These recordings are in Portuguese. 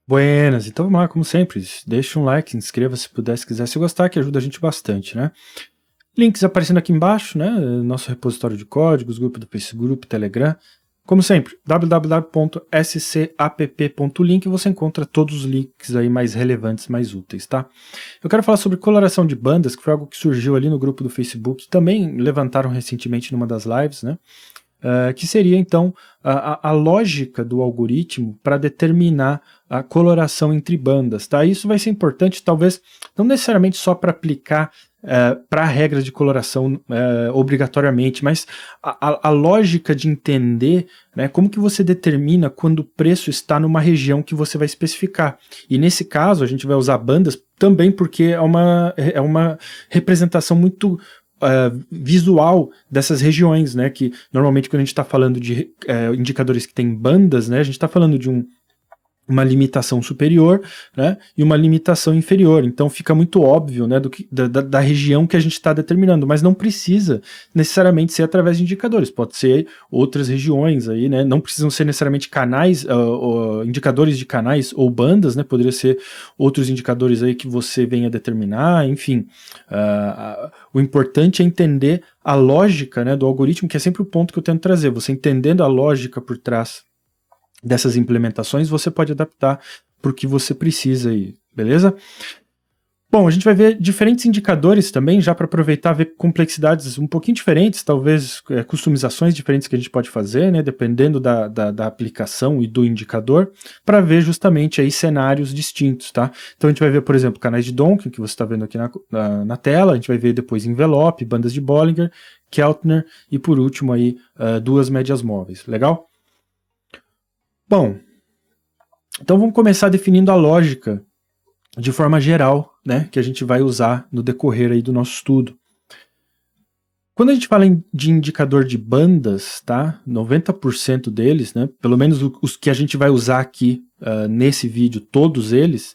Buenas, então vamos lá, como sempre, deixa um like, inscreva se puder, se quiser, se gostar, que ajuda a gente bastante, né? Links aparecendo aqui embaixo, né? Nosso repositório de códigos, grupo do Facebook, Telegram. Como sempre, www.scapp.link, você encontra todos os links aí mais relevantes, mais úteis, tá? Eu quero falar sobre coloração de bandas, que foi algo que surgiu ali no grupo do Facebook, também levantaram recentemente numa das lives, né? Que seria então a lógica do algoritmo para determinar a coloração entre bandas. Tá? Isso vai ser importante, talvez, não necessariamente só para aplicar para regras de coloração obrigatoriamente, mas a lógica de entender, né, como que você determina quando o preço está numa região que você vai especificar. E nesse caso, a gente vai usar bandas também porque é uma representação muito visual dessas regiões, né, que normalmente quando a gente está falando de indicadores que têm bandas, né, a gente está falando de uma limitação superior, né, e uma limitação inferior. Então fica muito óbvio, né, da região que a gente está determinando, mas não precisa necessariamente ser através de indicadores, pode ser outras regiões aí, né, não precisam ser necessariamente canais, indicadores de canais ou bandas, né, poderia ser outros indicadores aí que você venha determinar, enfim. O importante é entender a lógica, né, do algoritmo, que é sempre o ponto que eu tento trazer. Você entendendo a lógica por trás dessas implementações, você pode adaptar para o que você precisa aí, beleza? Bom, a gente vai ver diferentes indicadores também, já para aproveitar, ver complexidades um pouquinho diferentes, talvez customizações diferentes que a gente pode fazer, né, dependendo da aplicação e do indicador, para ver justamente aí cenários distintos, tá? Então a gente vai ver, por exemplo, canais de Donkin, que você está vendo aqui na tela, a gente vai ver depois envelope, bandas de Bollinger, Keltner e por último aí duas médias móveis, legal? Bom, então vamos começar definindo a lógica de forma geral, né, que a gente vai usar no decorrer aí do nosso estudo. Quando a gente fala de indicador de bandas, tá, 90% deles, né, pelo menos os que a gente vai usar aqui nesse vídeo, todos eles,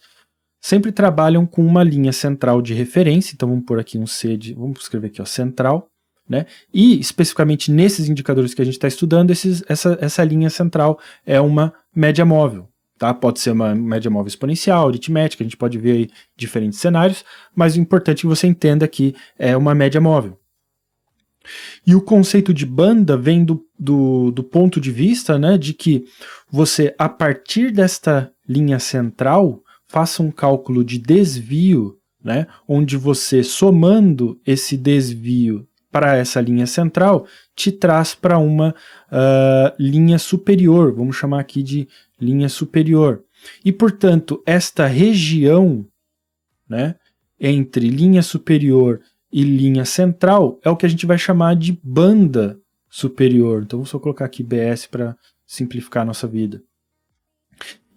sempre trabalham com uma linha central de referência, então vamos pôr aqui um C, vamos escrever aqui, ó, central, né? E especificamente nesses indicadores que a gente está estudando, essa linha central é uma média móvel. Tá? Pode ser uma média móvel exponencial, aritmética, a gente pode ver aí diferentes cenários, mas o importante é que você entenda que é uma média móvel. E o conceito de banda vem do ponto de vista, né, de que você, a partir desta linha central, faça um cálculo de desvio, né, onde você, somando esse desvio para essa linha central, te traz para uma linha superior, vamos chamar aqui de linha superior. E, portanto, esta região, né, entre linha superior e linha central é o que a gente vai chamar de banda superior. Então, vou só colocar aqui BS para simplificar a nossa vida.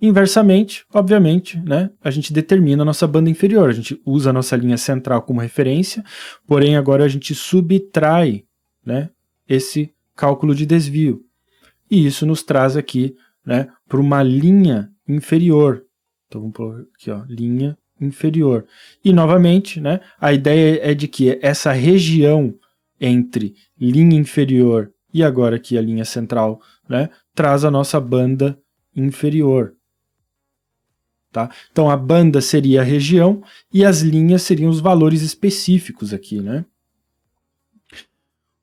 Inversamente, obviamente, né, a gente determina a nossa banda inferior, a gente usa a nossa linha central como referência, porém agora a gente subtrai, né, esse cálculo de desvio. E isso nos traz aqui, né, para uma linha inferior. Então vamos pôr aqui, ó, linha inferior. E novamente, né, a ideia é de que essa região entre linha inferior e agora aqui a linha central, né, traz a nossa banda inferior. Tá? Então a banda seria a região e as linhas seriam os valores específicos aqui, né?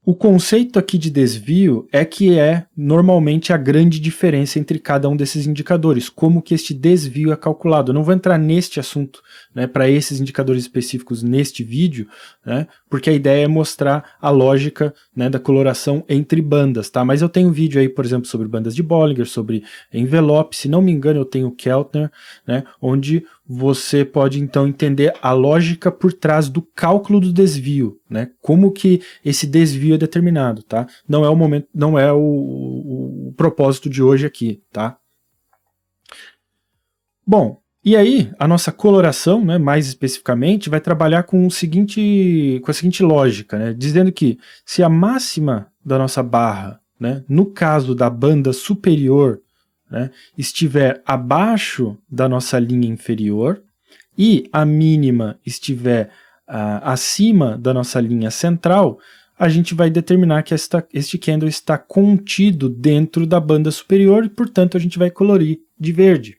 O conceito aqui de desvio é que é normalmente a grande diferença entre cada um desses indicadores, como que este desvio é calculado. Eu não vou entrar neste assunto, né, para esses indicadores específicos neste vídeo, né, porque a ideia é mostrar a lógica, né, da coloração entre bandas, tá? Mas eu tenho um vídeo aí, por exemplo, sobre bandas de Bollinger, sobre envelope, se não me engano eu tenho o Keltner, né, onde você pode então entender a lógica por trás do cálculo do desvio, né? Como que esse desvio é determinado, tá? Não é o momento, não é o propósito de hoje aqui, tá? Bom, e aí a nossa coloração, né, mais especificamente, vai trabalhar com a seguinte lógica, né? Dizendo que se a máxima da nossa barra, né, no caso da banda superior, né, estiver abaixo da nossa linha inferior e a mínima estiver acima da nossa linha central, a gente vai determinar que este candle está contido dentro da banda superior e, portanto, a gente vai colorir de verde.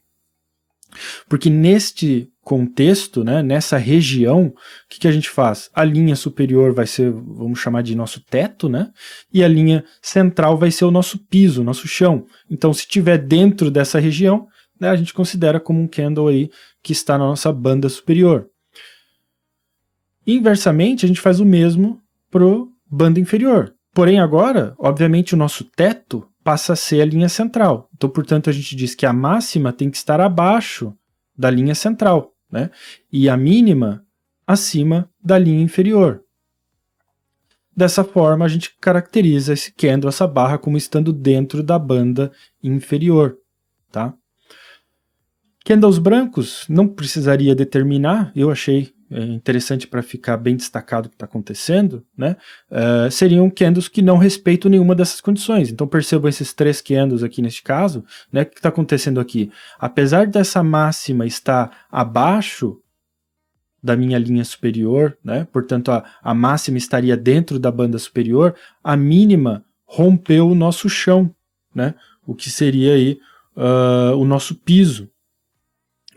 Porque neste contexto, né, nessa região, o que a gente faz? A linha superior vai ser, vamos chamar de nosso teto, né? E a linha central vai ser o nosso piso, o nosso chão. Então, se estiver dentro dessa região, né, a gente considera como um candle aí que está na nossa banda superior. Inversamente, a gente faz o mesmo para a banda inferior. Porém, agora, obviamente, o nosso teto passa a ser a linha central. Então, portanto, a gente diz que a máxima tem que estar abaixo da linha central, né? E a mínima acima da linha inferior. Dessa forma, a gente caracteriza esse candle, essa barra, como estando dentro da banda inferior, tá? Candles brancos não precisaria determinar, eu achei interessante para ficar bem destacado o que está acontecendo, né? Seriam candles que não respeitam nenhuma dessas condições. Então percebam esses 3 candles aqui neste caso, né? O que está acontecendo aqui? Apesar dessa máxima estar abaixo da minha linha superior, né? Portanto a máxima estaria dentro da banda superior, a mínima rompeu o nosso chão, né? O que seria aí o nosso piso.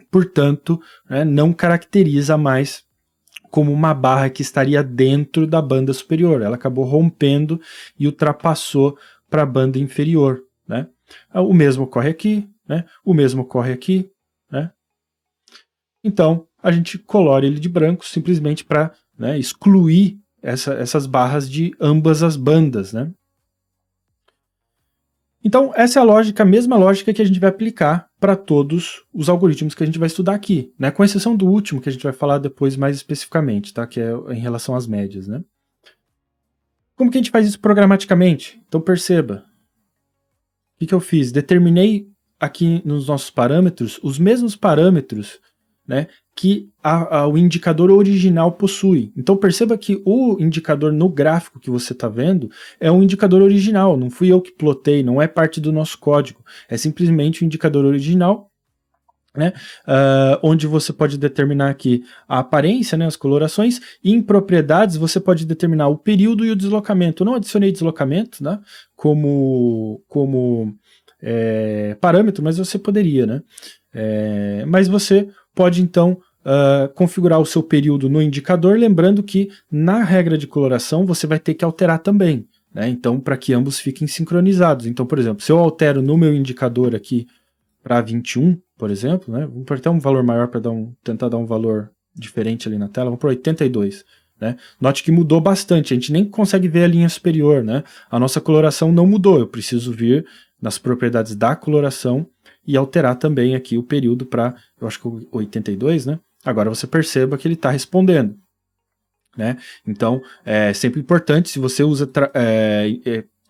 Portanto, né, não caracteriza mais como uma barra que estaria dentro da banda superior. Ela acabou rompendo e ultrapassou para a banda inferior, né? O mesmo ocorre aqui, né? O mesmo ocorre aqui, né? Então, a gente colore ele de branco simplesmente para, né, excluir essas barras de ambas as bandas, né? Então, essa é a lógica, a mesma lógica que a gente vai aplicar para todos os algoritmos que a gente vai estudar aqui, né? Com exceção do último, que a gente vai falar depois mais especificamente, tá? Que é em relação às médias, né? Como que a gente faz isso programaticamente? Então, perceba. O que eu fiz? Determinei aqui nos nossos parâmetros os mesmos parâmetros, né, que o indicador original possui. Então perceba que o indicador no gráfico que você está vendo é um indicador original, não fui eu que plotei, não é parte do nosso código, é simplesmente o indicador original, né, onde você pode determinar aqui a aparência, né, as colorações, e em propriedades você pode determinar o período e o deslocamento. Eu não adicionei deslocamento, né, como parâmetro, mas você poderia, né? Mas você pode então configurar o seu período no indicador, lembrando que na regra de coloração você vai ter que alterar também, né? Então, para que ambos fiquem sincronizados. Então, por exemplo, se eu altero no meu indicador aqui para 21, por exemplo, né? Vamos até um valor maior para tentar dar um valor diferente ali na tela, vamos para 82. Né? Note que mudou bastante, a gente nem consegue ver a linha superior, né? A nossa coloração não mudou, eu preciso vir nas propriedades da coloração e alterar também aqui o período para, eu acho que 82, né? Agora você perceba que ele está respondendo, né? Então, é sempre importante, se você usa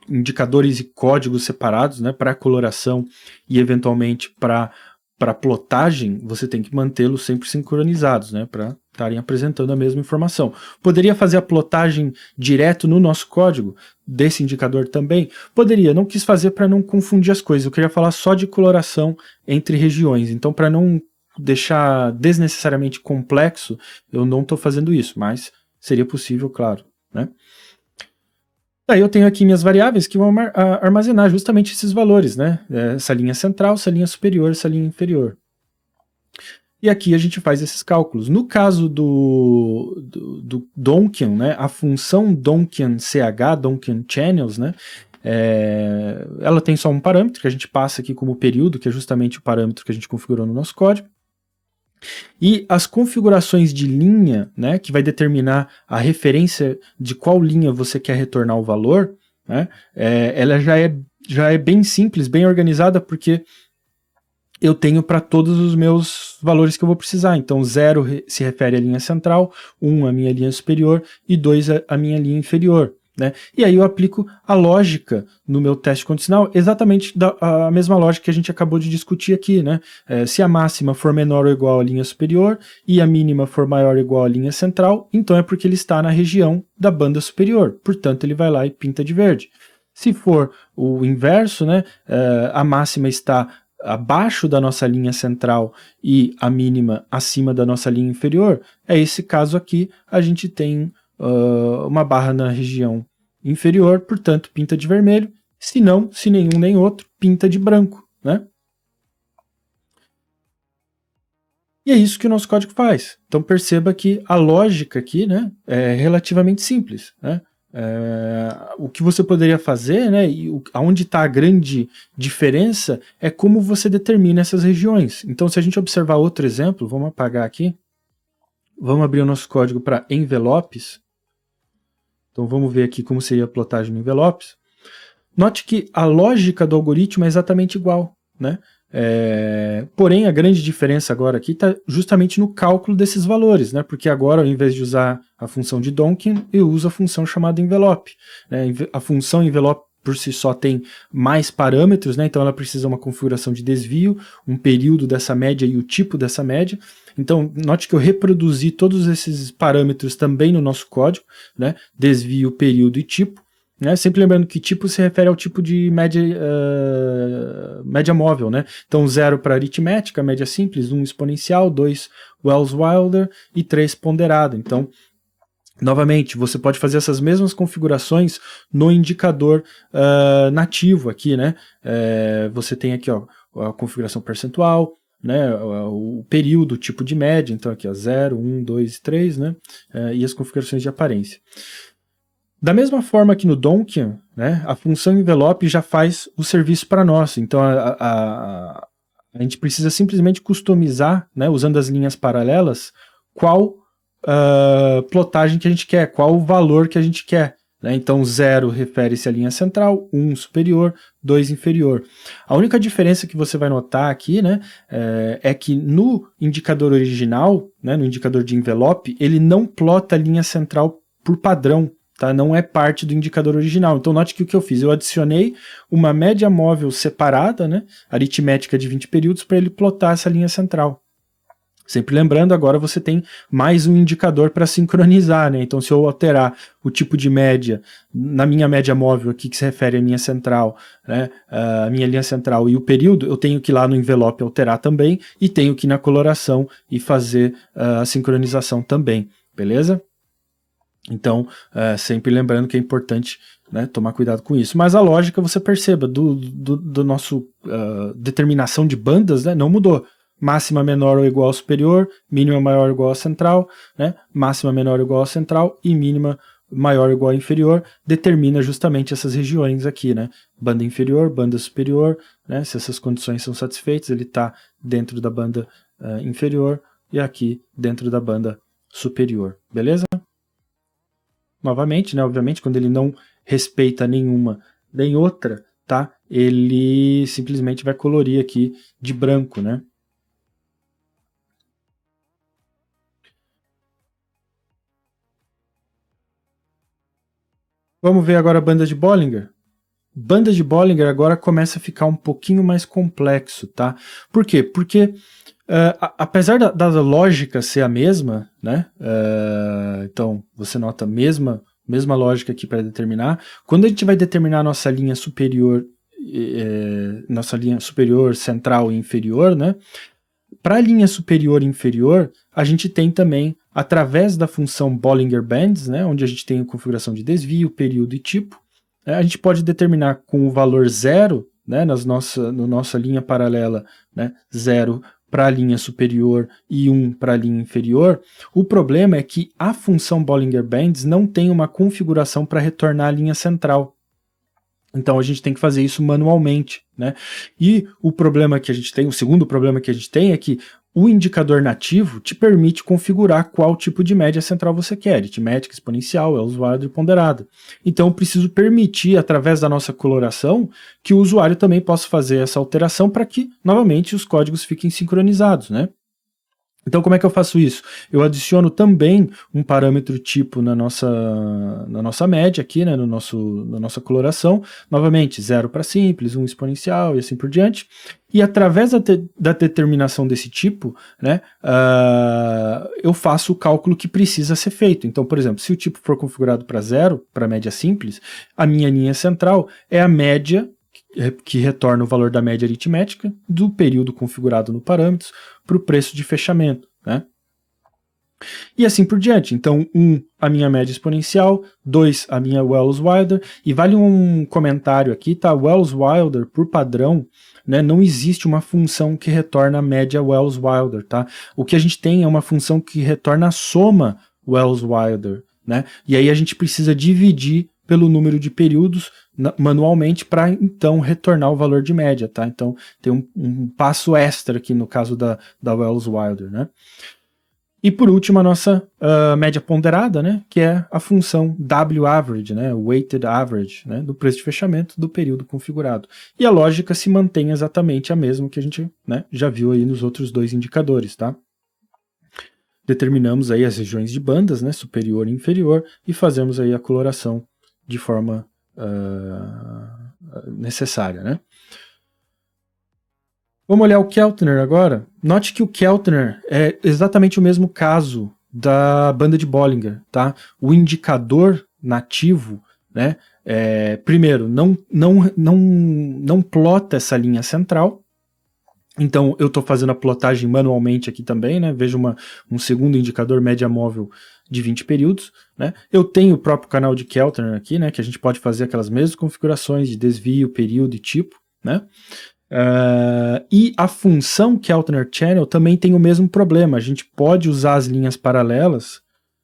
indicadores e códigos separados, né, para coloração e eventualmente para plotagem, você tem que mantê-los sempre sincronizados, né, para estarem apresentando a mesma informação. Poderia fazer a plotagem direto no nosso código desse indicador também? Poderia, não quis fazer para não confundir as coisas, eu queria falar só de coloração entre regiões, então para não deixar desnecessariamente complexo, eu não estou fazendo isso, mas seria possível, claro, né? Daí eu tenho aqui minhas variáveis que vão armazenar justamente esses valores, né? Essa linha central, essa linha superior, essa linha inferior. E aqui a gente faz esses cálculos. No caso do Donchian, né, a função Donchian CH, Donchian Channels, né, ela tem só um parâmetro que a gente passa aqui como período, que é justamente o parâmetro que a gente configurou no nosso código. E as configurações de linha, né, que vai determinar a referência de qual linha você quer retornar o valor, né, ela já é bem simples, bem organizada, porque eu tenho para todos os meus valores que eu vou precisar. Então 0 se refere à linha central, 1 à minha linha superior e 2 à minha linha inferior. Né? E aí eu aplico a lógica no meu teste condicional, exatamente a mesma lógica que a gente acabou de discutir aqui. Né? Se a máxima for menor ou igual à linha superior e a mínima for maior ou igual à linha central, então é porque ele está na região da banda superior, portanto ele vai lá e pinta de verde. Se for o inverso, né, a máxima está abaixo da nossa linha central e a mínima acima da nossa linha inferior, é esse caso aqui, a gente tem uma barra na região inferior, portanto pinta de vermelho, se não, se nenhum nem outro, pinta de branco, né? E é isso que o nosso código faz. Então perceba que a lógica aqui, né, é relativamente simples, né? O que você poderia fazer, né, e onde está a grande diferença é como você determina essas regiões. Então, se a gente observar outro exemplo, vamos apagar aqui, vamos abrir o nosso código para envelopes. Então vamos ver aqui como seria a plotagem no envelopes. Note que a lógica do algoritmo é exatamente igual, né? Porém, a grande diferença agora aqui está justamente no cálculo desses valores, né? Porque agora, ao invés de usar a função de Donkin, eu uso a função chamada envelope, né? A função envelope por si só tem mais parâmetros, né? Então ela precisa de uma configuração de desvio, um período dessa média e o tipo dessa média. Então, note que eu reproduzi todos esses parâmetros também no nosso código, né? Desvio, período e tipo. Né? Sempre lembrando que tipo se refere ao tipo de média, média móvel, né? Então 0 para aritmética, média simples, 1 exponencial, 2 Wells-Wilder e 3 ponderada. Então, novamente, você pode fazer essas mesmas configurações no indicador nativo aqui, né? Você tem aqui ó, a configuração percentual, né, o período, o tipo de média, então aqui ó, 0, 1, 2, 3, né? E as configurações de aparência. Da mesma forma que no Donkin, né, a função envelope já faz o serviço para nós. Então a gente precisa simplesmente customizar, né, usando as linhas paralelas, qual plotagem que a gente quer, qual o valor que a gente quer. Né? Então 0 refere-se à linha central, 1 superior, 2 inferior. A única diferença que você vai notar aqui, né, é que no indicador original, né, no indicador de envelope, ele não plota a linha central por padrão. Tá? Não é parte do indicador original. Então note que o que eu fiz, eu adicionei uma média móvel separada, né, aritmética de 20 períodos, para ele plotar essa linha central. Sempre lembrando, agora você tem mais um indicador para sincronizar, né? Então se eu alterar o tipo de média, na minha média móvel aqui, que se refere à minha central, né, a minha linha central e o período, eu tenho que ir lá no envelope alterar também, e tenho que ir na coloração e fazer a sincronização também, beleza? Então, sempre lembrando que é importante, né, tomar cuidado com isso. Mas a lógica, você perceba, do nosso determinação de bandas, né, não mudou. Máxima menor ou igual ao superior, mínima maior ou igual à central, né, máxima menor ou igual à central e mínima maior ou igual à inferior, determina justamente essas regiões aqui, né, banda inferior, banda superior, né, se essas condições são satisfeitas, ele está dentro da banda inferior e aqui dentro da banda superior, beleza? Novamente, né, obviamente, quando ele não respeita nenhuma nem outra, tá? Ele simplesmente vai colorir aqui de branco, né? Vamos ver agora a banda de Bollinger. Banda de Bollinger agora começa a ficar um pouquinho mais complexo, tá? Por quê? Porque apesar da lógica ser a mesma, né? Então você nota a mesma lógica aqui para determinar. Quando a gente vai determinar a nossa linha superior, central e inferior, né? Para a linha superior e inferior, a gente tem também, através da função Bollinger Bands, né, onde a gente tem a configuração de desvio, período e tipo, né, a gente pode determinar com o valor 0, né, na nossa linha paralela, né, 0 para a linha superior e 1 para a linha inferior. O problema é que a função Bollinger Bands não tem uma configuração para retornar a linha central. Então a gente tem que fazer isso manualmente, né? E o problema que a gente tem, o segundo problema que a gente tem é que o indicador nativo te permite configurar qual tipo de média central você quer, aritmética, exponencial, Wells-Wilder e ponderada. Então eu preciso permitir, através da nossa coloração, que o usuário também possa fazer essa alteração para que, novamente, os códigos fiquem sincronizados, né? Então como é que eu faço isso? Eu adiciono também um parâmetro tipo na nossa média aqui, né, na nossa coloração, novamente 0 para simples, 1 exponencial e assim por diante, e através da determinação desse tipo, né, eu faço o cálculo que precisa ser feito. Então, por exemplo, se o tipo for configurado para 0, para média simples, a minha linha central é a média que retorna o valor da média aritmética do período configurado no parâmetros para o preço de fechamento, né? E assim por diante. Então, 1, a minha média exponencial, 2, a minha Welles-Wilder, e vale um comentário aqui, tá? Welles-Wilder, por padrão, né, não existe uma função que retorna a média Welles-Wilder, tá? O que a gente tem é uma função que retorna a soma Welles-Wilder, né? E aí a gente precisa dividir pelo número de períodos manualmente para então retornar o valor de média, tá? Então tem um passo extra aqui no caso da Welles-Wilder, né? E por último, a nossa média ponderada, né, que é a função W-average, né, weighted average, né, do preço de fechamento do período configurado. E a lógica se mantém exatamente a mesma que a gente, né, já viu aí nos outros dois indicadores, tá? Determinamos aí as regiões de bandas, né, superior e inferior, e fazemos aí a coloração de forma necessária, né? Vamos olhar o Keltner agora. Note que o Keltner é exatamente o mesmo caso da banda de Bollinger, tá? O indicador nativo, né? Primeiro, não plota essa linha central. Então, eu estou fazendo a plotagem manualmente aqui também, né? Veja um segundo indicador média móvel de 20 períodos, né? Eu tenho o próprio canal de Keltner aqui, né? Que a gente pode fazer aquelas mesmas configurações de desvio, período e tipo, né? E a função Keltner Channel também tem o mesmo problema. A gente pode usar as linhas paralelas,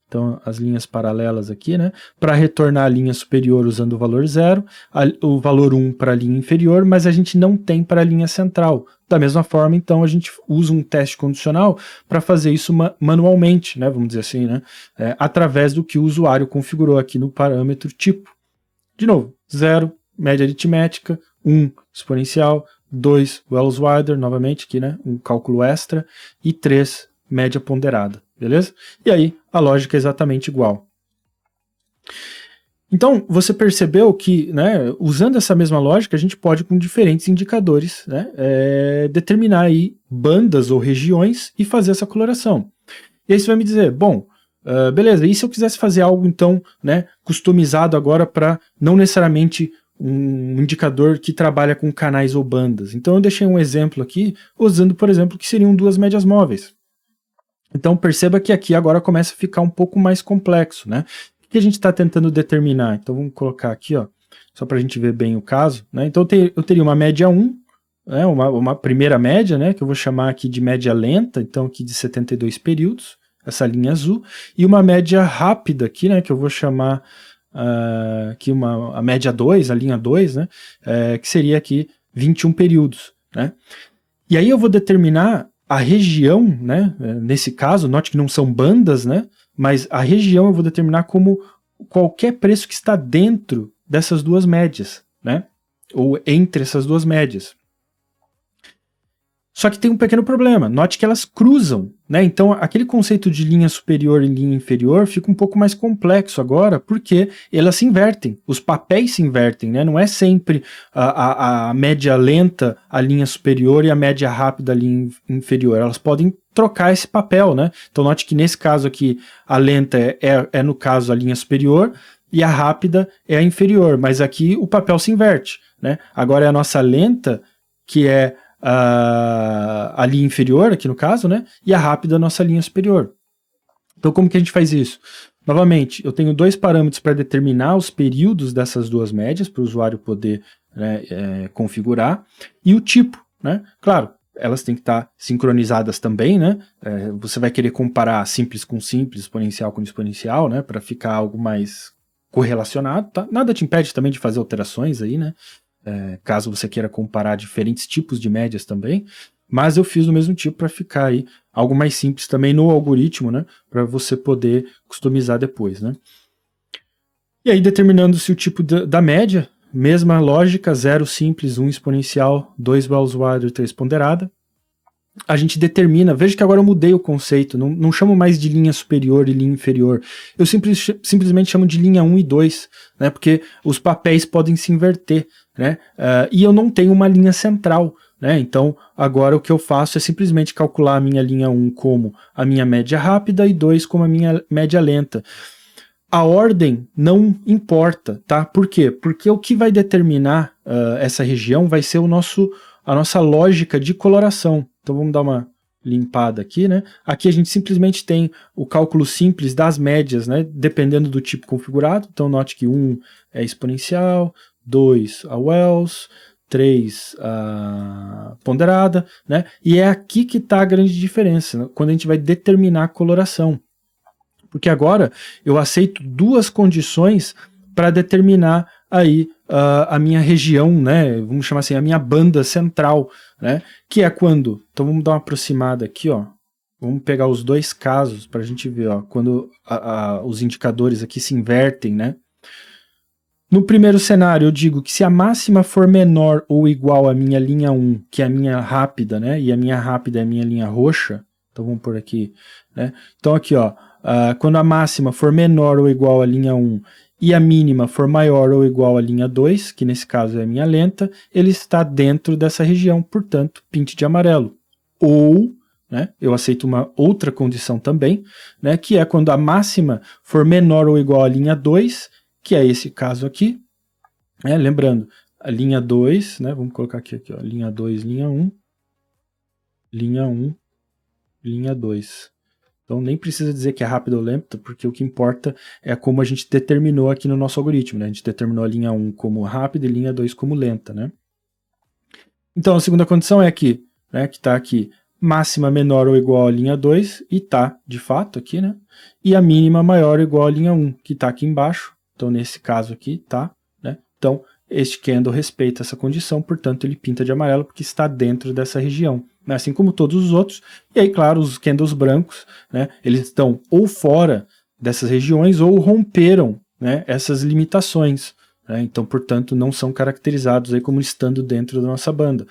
então as linhas paralelas aqui, né, para retornar a linha superior usando o valor 0, o valor 1 para a linha inferior, mas a gente não tem para a linha central. Da mesma forma, então, a gente usa um teste condicional para fazer isso manualmente, né, vamos dizer assim, né, através do que o usuário configurou aqui no parâmetro tipo. De novo, 0, média aritmética, 1, exponencial, 2, Welles-Wilder, novamente aqui, né, um cálculo extra, e 3, média ponderada, beleza? E aí, a lógica é exatamente igual. Então, você percebeu que, né, usando essa mesma lógica, a gente pode, com diferentes indicadores, né, determinar aí bandas ou regiões e fazer essa coloração. E aí você vai me dizer, bom, beleza, e se eu quisesse fazer algo, então, né, customizado agora para não necessariamente um indicador que trabalha com canais ou bandas. Então eu deixei um exemplo aqui, usando, por exemplo, que seriam duas médias móveis. Então perceba que aqui agora começa a ficar um pouco mais complexo, né? O que a gente está tentando determinar? Então vamos colocar aqui, ó, só para a gente ver bem o caso, né? Então eu teria uma média 1, né, uma primeira média, né, que eu vou chamar aqui de média lenta, então aqui de 72 períodos, essa linha azul, e uma média rápida aqui, né, que eu vou chamar aqui a média 2, a linha 2, né, que seria aqui 21 períodos, né. E aí eu vou determinar a região, né, nesse caso, note que não são bandas, né, mas a região eu vou determinar como qualquer preço que está dentro dessas duas médias, né, ou entre essas duas médias. Só que tem um pequeno problema, note que elas cruzam, né? Então aquele conceito de linha superior e linha inferior fica um pouco mais complexo agora, porque elas se invertem, os papéis se invertem, né? Não é sempre a média lenta a linha superior e a média rápida a linha inferior, elas podem trocar esse papel, né? Então note que nesse caso aqui a lenta é no caso a linha superior e a rápida é a inferior, mas aqui o papel se inverte, né? Agora é a nossa lenta que é a linha inferior, aqui no caso, né? E a rápida a nossa linha superior. Então como que a gente faz isso? Novamente, eu tenho dois parâmetros para determinar os períodos dessas duas médias, para o usuário poder, né, configurar, e o tipo, né? Claro, elas têm que estar sincronizadas também, né? Você vai querer comparar simples com simples, exponencial com exponencial, né? Para ficar algo mais correlacionado, tá? Nada te impede também de fazer alterações aí, né? Caso você queira comparar diferentes tipos de médias também, mas eu fiz do mesmo tipo para ficar aí algo mais simples também no algoritmo, né, para você poder customizar depois, né. E aí determinando-se o tipo da média, mesma lógica, 0 simples, 1 exponencial, 2 Welles-Wilder, 3 ponderada, a gente determina, veja que agora eu mudei o conceito, não chamo mais de linha superior e linha inferior, eu simplesmente chamo de linha 1 e 2, né, porque os papéis podem se inverter, né, e eu não tenho uma linha central, né, então agora o que eu faço é simplesmente calcular a minha linha 1 como a minha média rápida e 2 como a minha média lenta. A ordem não importa, tá? Por quê? Porque o que vai determinar essa região vai ser a nossa lógica de coloração. Então vamos dar uma limpada aqui, né? Aqui a gente simplesmente tem o cálculo simples das médias, né? Dependendo do tipo configurado. Então note que 1 é exponencial, 2 a Wells, 3 a ponderada, né? E é aqui que está a grande diferença, né? Quando a gente vai determinar a coloração. Porque agora eu aceito duas condições para determinar aí a minha região, né? Vamos chamar assim, a minha banda central, né? Que é quando, então vamos dar uma aproximada aqui, ó. Vamos pegar os dois casos para a gente ver, ó, quando os indicadores aqui se invertem, né? No primeiro cenário eu digo que se a máxima for menor ou igual à minha linha 1, que é a minha rápida, né? E a minha rápida é a minha linha roxa, então vamos por aqui, né? Então aqui, ó, quando a máxima for menor ou igual à linha 1 e a mínima for maior ou igual à linha 2, que nesse caso é a minha lenta, ele está dentro dessa região, portanto, pinte de amarelo. Ou, né, eu aceito uma outra condição também, né, que é quando a máxima for menor ou igual à linha 2, que é esse caso aqui, né, lembrando, a linha 2, né, vamos colocar aqui, ó, linha 2, linha 1, linha 1, linha 2. Então nem precisa dizer que é rápido ou lento, porque o que importa é como a gente determinou aqui no nosso algoritmo, né? A gente determinou a linha 1 como rápida e linha 2 como lenta, né? Então a segunda condição é aqui, né, que está aqui, máxima menor ou igual à linha 2, e está de fato aqui, né? E a mínima maior ou igual à linha 1, que está aqui embaixo. Então nesse caso aqui, tá, né? Então este candle respeita essa condição, portanto ele pinta de amarelo porque está dentro dessa região, né? Assim como todos os outros. E aí, claro, os candles brancos, né, eles estão ou fora dessas regiões ou romperam, né, essas limitações, né? Então, portanto, não são caracterizados aí como estando dentro da nossa banda.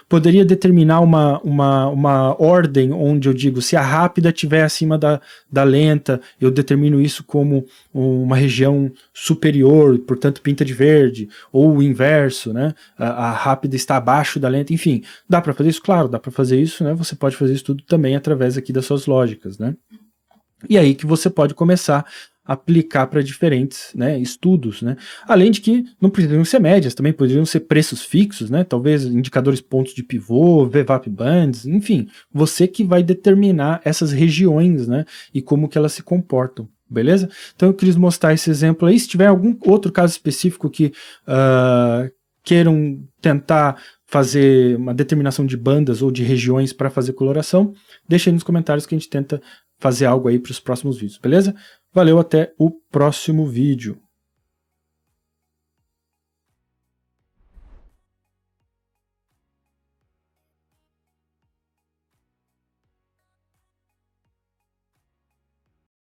Poderia determinar uma ordem onde eu digo, se a rápida estiver acima da lenta, eu determino isso como uma região superior, portanto pinta de verde, ou o inverso, né? A rápida está abaixo da lenta, enfim. Dá para fazer isso? Claro, dá para fazer isso, né? Você pode fazer isso tudo também através aqui das suas lógicas, né? E aí que você pode começar a aplicar para diferentes, né, estudos, né? Além de que não precisam ser médias, também poderiam ser preços fixos, né? Talvez indicadores pontos de pivô, VWAP bands, enfim, você que vai determinar essas regiões, né, e como que elas se comportam. Beleza? Então eu quis mostrar esse exemplo aí. Se tiver algum outro caso específico que queiram tentar fazer uma determinação de bandas ou de regiões para fazer coloração, deixa aí nos comentários que a gente tenta fazer algo aí para os próximos vídeos, beleza? Valeu, até o próximo vídeo.